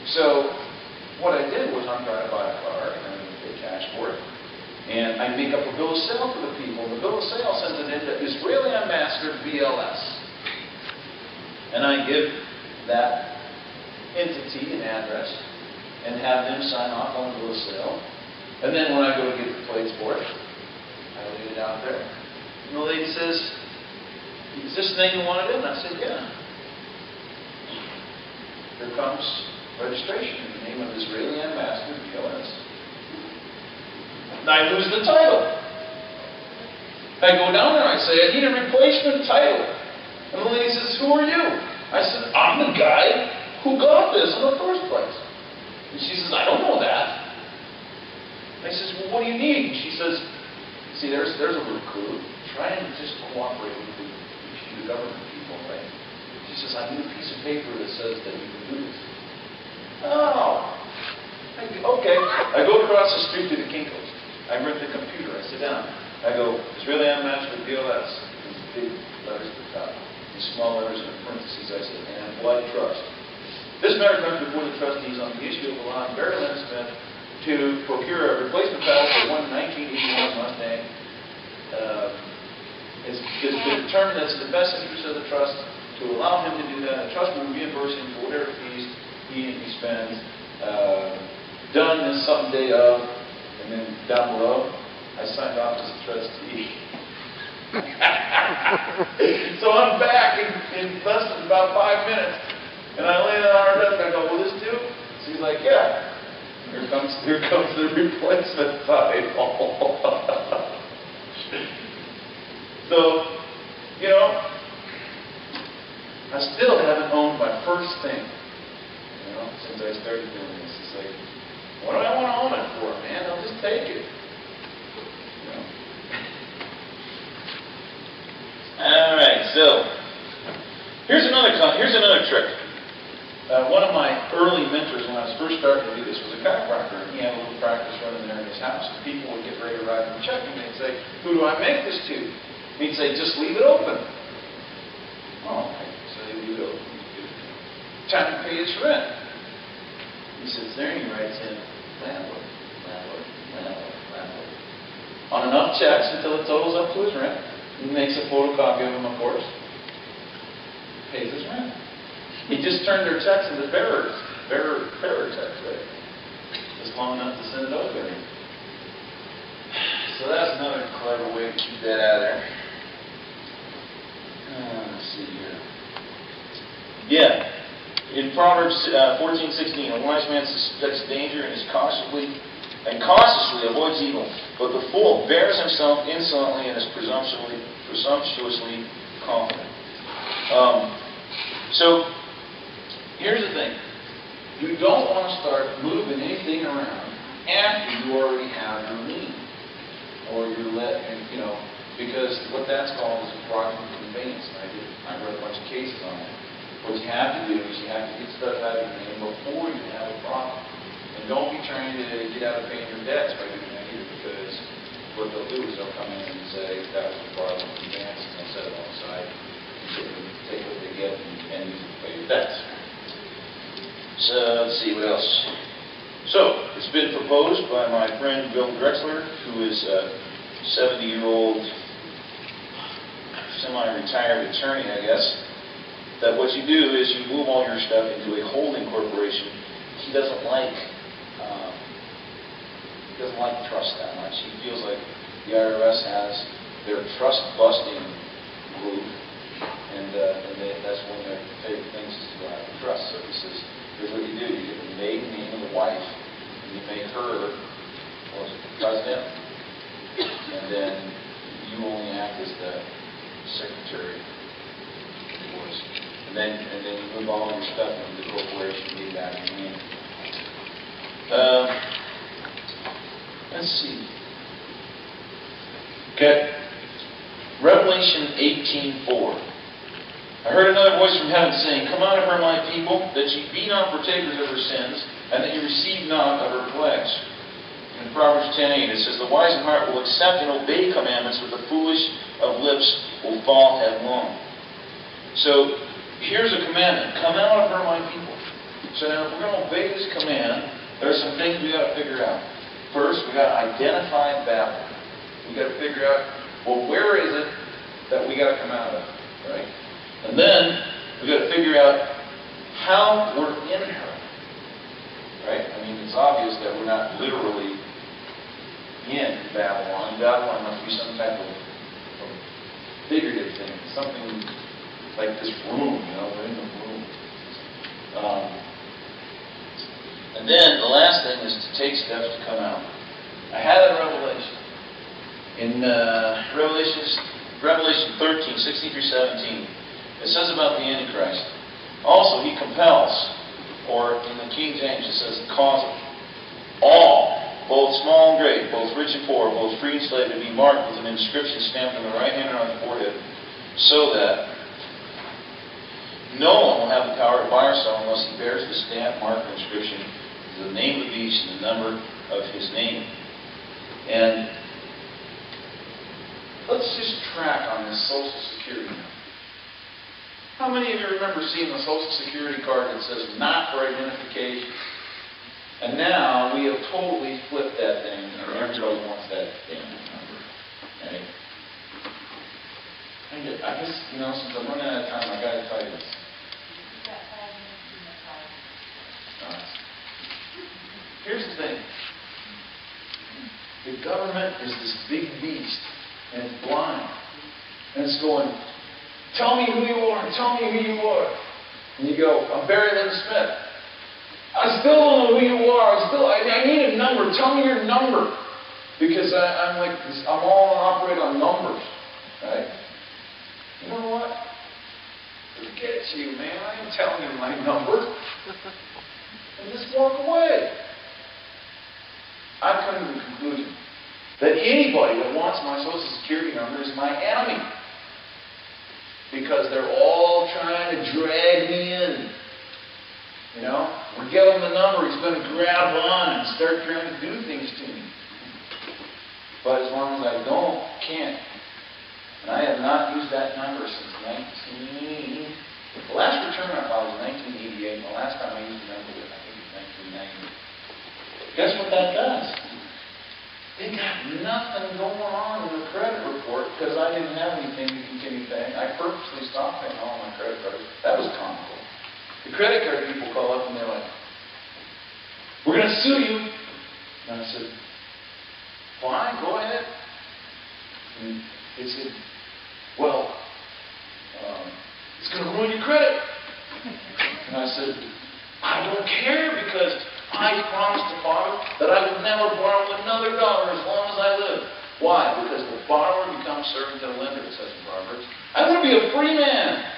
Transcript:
So what I did was I'm trying to buy a car, and I'm going to pay cash for it. And I make up a bill of sale for the people. The bill of sale sends it into Israeli Ambassador BLS. And I give that entity an address and have them sign off on the bill of sale. And then when I go to get the plates for it, I leave it out there. And the lady says, "Is this the name you wanted in?" I said, "Yeah." Here comes registration in the name of Israeli Ambassador BLS. And I lose the title. I go down there, I say, "I need a replacement title." And the lady says, "Who are you?" I said, "I'm the guy who got this in the first place." And she says, "I don't know that." I says, "Well, what do you need?" And she says, "See, there's a little clue. Try and just cooperate with the government people, right?" She says, "I need a piece of paper that says that you can do this." Oh, okay. I go across the street to the Kinko's. I rent the computer. I sit down. I go, "Israeli Ambassador BLS." These big letters at the top. These small letters in parentheses. I said, "And blood trust. This matter comes before the trustees on the issue of allowing Barry Lynn Smith to procure a replacement title for one 1981 Mustang. It's been determined that it's in the best interest of the trust to allow him to do that. The trust will reimburse him for whatever fees he spends. Done this someday of," and then down below, I signed off as a trustee. So I'm back in less than about 5 minutes, and I lay down on our desk. I go, "Will this do?" So he's like, "Yeah." Here comes the replacement title. So, I still haven't owned my first thing, since I started doing this. It's like, what do I want to own it for, man? I'll just take it. All right, so here's another trick. One of my early mentors when I was first starting to do this was a chiropractor, and he had a little practice running there in his house. And people would get ready to write him a check, and they'd say, "Who do I make this to?" And he'd say, "Just leave it open." Oh, okay. So they leave it open. Time to pay his rent. He sits there and he writes in, "Landlord, landlord, landlord, landlord," on enough checks until it totals up to his rent. He makes a photocopy of them, of course. Pays his rent. He just turned their checks into bearer checks, right? Just long enough to send it over there. So that's another clever way to keep that out of there. Let's see here. Yeah. In Proverbs 14:16, a wise man suspects danger and cautiously avoids evil, but the fool bears himself insolently and is presumptuously confident. So here's the thing. You don't want to start moving anything around after you already have your lien. Or your because what that's called is a fraudulent conveyance. I read a bunch of cases on it. What you have to do is you have to get stuff out of your name before you have a problem. And don't be trying to get out of paying your debts by doing that either, because what they'll do is they'll come in and say that was a fraudulent conveyance, and they'll set it on the side, and take what they get and use it to pay your debts. So let's see what else. So it's been proposed by my friend Bill Drexler, who is a 70-year-old semi-retired attorney, I guess, that what you do is you move all your stuff into a holding corporation. He doesn't like trust that much. He feels like the IRS has their trust-busting group, and that's one of their favorite things is to go after trust. So he says, here's what you do. You get the maiden name of the wife, and you make her, the president, and then you only act as the secretary. And then you move all your stuff into the corporation and leave that in your name. Let's see. Okay. Revelation 18:4. I heard another voice from heaven saying, "Come out of her, my people, that ye be not partakers of her sins, and that ye receive not of her plagues." In Proverbs 10:8 it says, "The wise in heart will accept and obey commandments, but the foolish of lips will fall headlong." So here's a commandment: come out of her, my people. So now, if we're going to obey this command, there are some things we got to figure out. First, we got to identify Babel. We got to figure out, well, where is it that we got to come out of, right? And then we got to figure out how we're in her, right? I mean, it's obvious that we're not literally in Babylon. Babylon must be some type of figurative thing, something like this room, we're in the room. And then the last thing is to take steps to come out. I had a revelation. In Revelation 13, 16 through 17, it says about the Antichrist. Also, he compels, or in the King James it says causes, all, both small and great, both rich and poor, both free and slave, to be marked with an inscription stamped on the right hand or on the forehead, so that no one will have the power to buy or sell unless he bears the stamp, mark, or inscription, the name of the beast and the number of his name. And let's just track on this Social Security number. How many of you remember seeing the Social Security card that says not for identification? And now we have totally flipped that thing, and everybody wants that damn number. Right? I guess, since I'm running out of time, I got to tell you this. Here's the thing. The government is this big beast, and it's blind. And it's going, tell me who you are, tell me who you are. And you go, I'm Barry Lynn Smith. I still don't know who you are. I need a number. Tell me your number. Because I'm all operate on numbers. Right? You know what? Forget you, man. I ain't telling you my number. And just walk away. I've come to the conclusion that anybody that wants my Social Security number is my enemy. Because they're all trying to drag me in. We give him the number, he's going to grab on and start trying to do things to me. But as long as I can't. And I have not used that number since the last return I filed was 1988, and the last time I used the number was, I think, 1990. Guess what that does? They got nothing going on in the credit report because I didn't have anything to continue paying. I purposely stopped paying all my credit cards. That was comical. The credit card people call up and they're like, we're going to sue you. And I said, fine, go ahead. And they said, well, it's going to ruin your credit. And I said, I don't care because I promised the Father that I would never borrow another dollar as long as I live. Why? Because the borrower becomes servant to the lender, it says in Proverbs. I want to be a free man.